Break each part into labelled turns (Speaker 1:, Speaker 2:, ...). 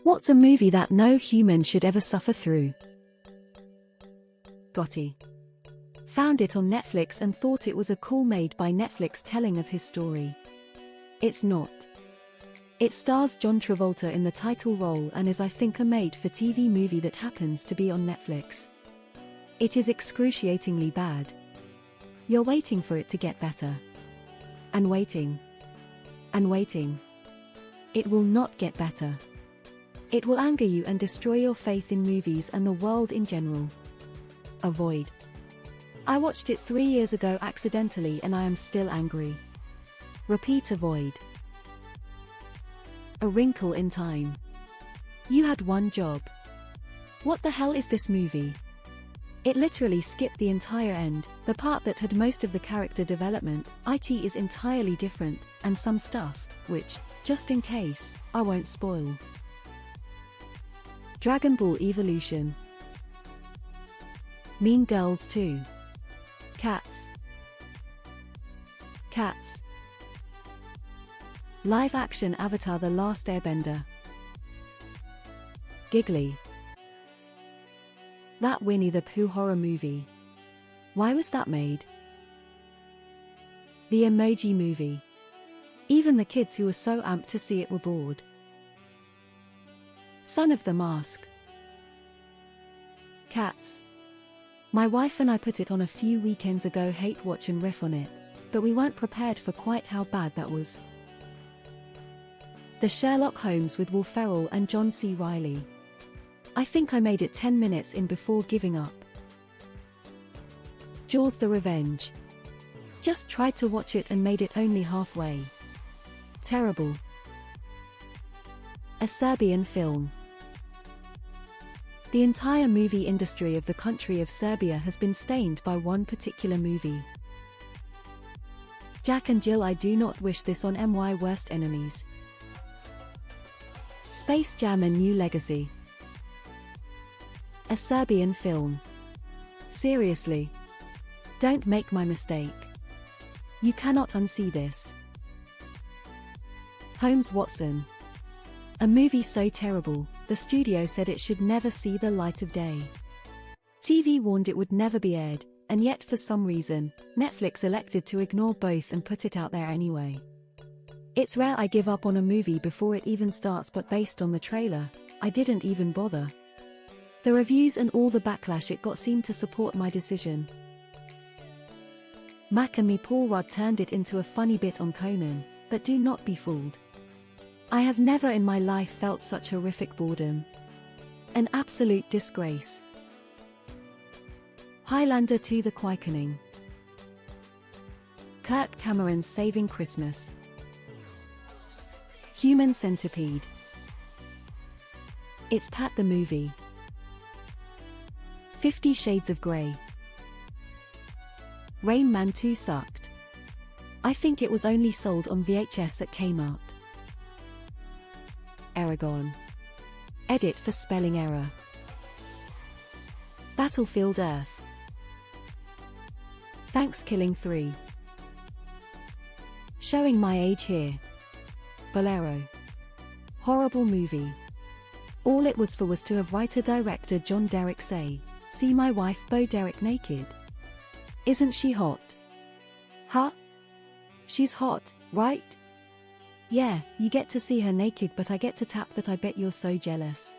Speaker 1: What's a movie that no human should ever suffer through? Gotti. Found it on Netflix and thought it was a cool made by Netflix telling of his story. It's not. It stars John Travolta in the title role and is, I think, a made-for-TV movie that happens to be on Netflix. It is excruciatingly bad. You're waiting for it to get better. And waiting. And waiting. It will not get better. It will anger you and destroy your faith in movies and the world in general. Avoid. I watched it 3 years ago accidentally and I am still angry. Repeat. Avoid. A Wrinkle in Time. You had one job. What the hell is this movie? It literally skipped the entire end, the part that had most of the character development. It is entirely different, and some stuff, which, just in case, I won't spoil. Dragon Ball Evolution. Mean Girls 2. Cats. Cats. Live-action Avatar: The Last Airbender. Giggly. That Winnie the Pooh horror movie. Why was that made? The Emoji Movie. Even the kids who were so amped to see it were bored. Son of the Mask. Cats. My wife and I put it on a few weekends ago, hate watch and riff on it, but we weren't prepared for quite how bad that was. The Sherlock Holmes with Will Ferrell and John C. Reilly. I think I made it 10 minutes in before giving up. Jaws: The Revenge. Just tried to watch it and made it only halfway. Terrible. A Serbian film. The entire movie industry of the country of Serbia has been stained by one particular movie. Jack and Jill. I do not wish this on my worst enemies. Space Jam: A New Legacy. A Serbian film. Seriously. Don't make my mistake. You cannot unsee this. Holmes Watson. A movie so terrible, the studio said it should never see the light of day. TV warned it would never be aired, and yet for some reason, Netflix elected to ignore both and put it out there anyway. It's rare I give up on a movie before it even starts, but based on the trailer, I didn't even bother. The reviews and all the backlash it got seemed to support my decision. Mac and Me. Paul Rudd turned it into a funny bit on Conan, but do not be fooled. I have never in my life felt such horrific boredom. An absolute disgrace. Highlander 2: The Quickening. Kirk Cameron's Saving Christmas. Human Centipede. It's Pat the Movie. 50 Shades of Grey. Rain Man 2 sucked. I think it was only sold on VHS at Kmart. Aragon. Edit for spelling error. Battlefield Earth. Thanksgiving 3. Showing my age here. Bolero. Horrible movie. All it was for was to have writer-director John Derek say, "See my wife Bo Derek naked. Isn't she hot? Huh? She's hot, right? Yeah, you get to see her naked but I get to tap that. I bet you're so jealous."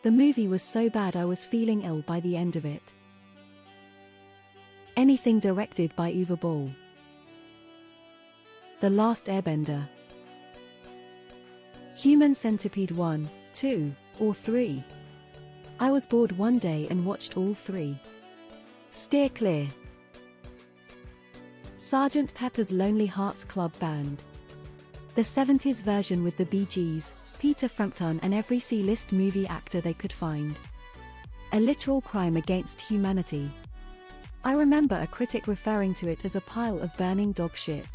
Speaker 1: The movie was so bad I was feeling ill by the end of it. Anything directed by Uwe Boll. The Last Airbender. Human Centipede 1, 2, or 3. I was bored one day and watched all 3. Steer clear. Sgt. Pepper's Lonely Hearts Club Band. The 70s version with the Bee Gees, Peter Frampton and every C-list movie actor they could find. A literal crime against humanity. I remember a critic referring to it as a pile of burning dog shit.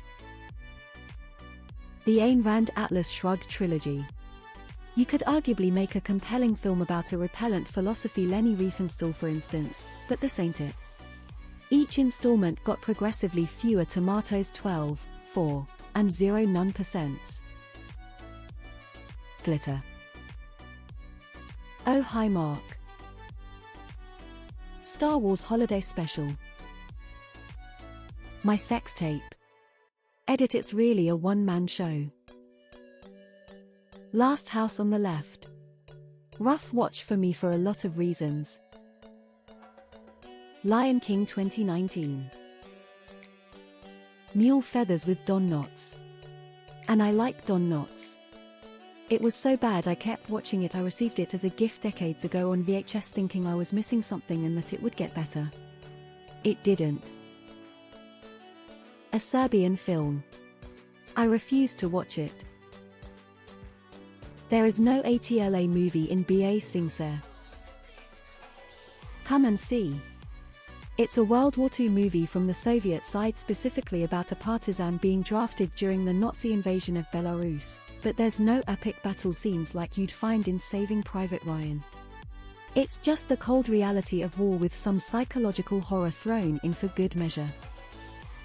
Speaker 1: The Ayn Rand Atlas Shrugged trilogy. You could arguably make a compelling film about a repellent philosophy, Leni Riefenstahl for instance, but this ain't it. Each installment got progressively fewer tomatoes, 12, 4, and 0 none %. Glitter. Oh hi Mark. Star Wars Holiday Special. My sex tape. Edit, it's really a one-man show. Last House on the Left. Rough watch for me for a lot of reasons. Lion King 2019. Mule Feathers with Don Knotts. And I like Don Knotts. It was so bad I kept watching it. I received it as a gift decades ago on VHS thinking I was missing something and that it would get better. It didn't. A Serbian film. I refused to watch it. There is no ATLA movie in BA Singser. Come and see. It's a World War II movie from the Soviet side, specifically about a partisan being drafted during the Nazi invasion of Belarus, but there's no epic battle scenes like you'd find in Saving Private Ryan. It's just the cold reality of war with some psychological horror thrown in for good measure.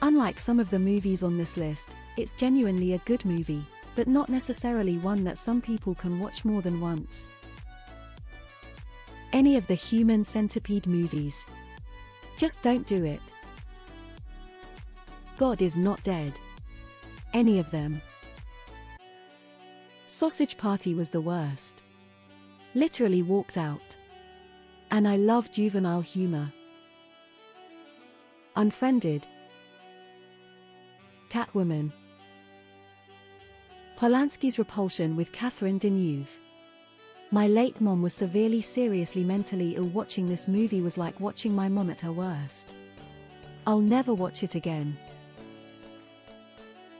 Speaker 1: Unlike some of the movies on this list, it's genuinely a good movie, but not necessarily one that some people can watch more than once. Any of the Human Centipede movies. Just don't do it. God is Not Dead. Any of them. Sausage Party was the worst. Literally walked out. And I love juvenile humor. Unfriended. Catwoman. Polanski's Repulsion with Catherine Deneuve. My late mom was seriously mentally ill. Watching this movie was like watching my mom at her worst. I'll never watch it again.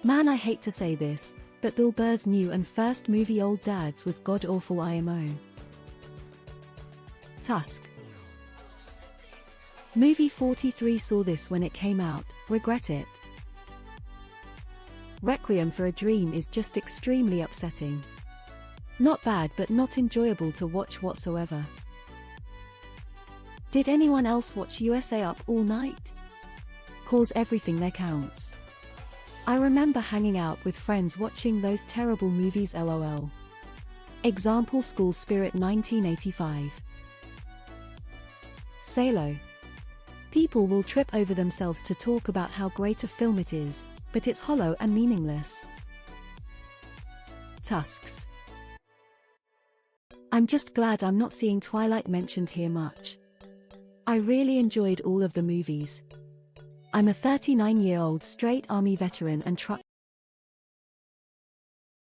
Speaker 1: Man, I hate to say this, but Bill Burr's new and first movie Old Dads was god-awful IMO. Tusk. Movie 43, saw this when it came out, regret it. Requiem for a Dream is just extremely upsetting. Not bad but not enjoyable to watch whatsoever. Did anyone else watch USA Up All Night? Cause everything there counts. I remember hanging out with friends watching those terrible movies lol. Example School Spirit 1985. Salo. People will trip over themselves to talk about how great a film it is, but it's hollow and meaningless. Tusks. I'm just glad I'm not seeing Twilight mentioned here much. I really enjoyed all of the movies. I'm a 39-year-old straight army veteran and truck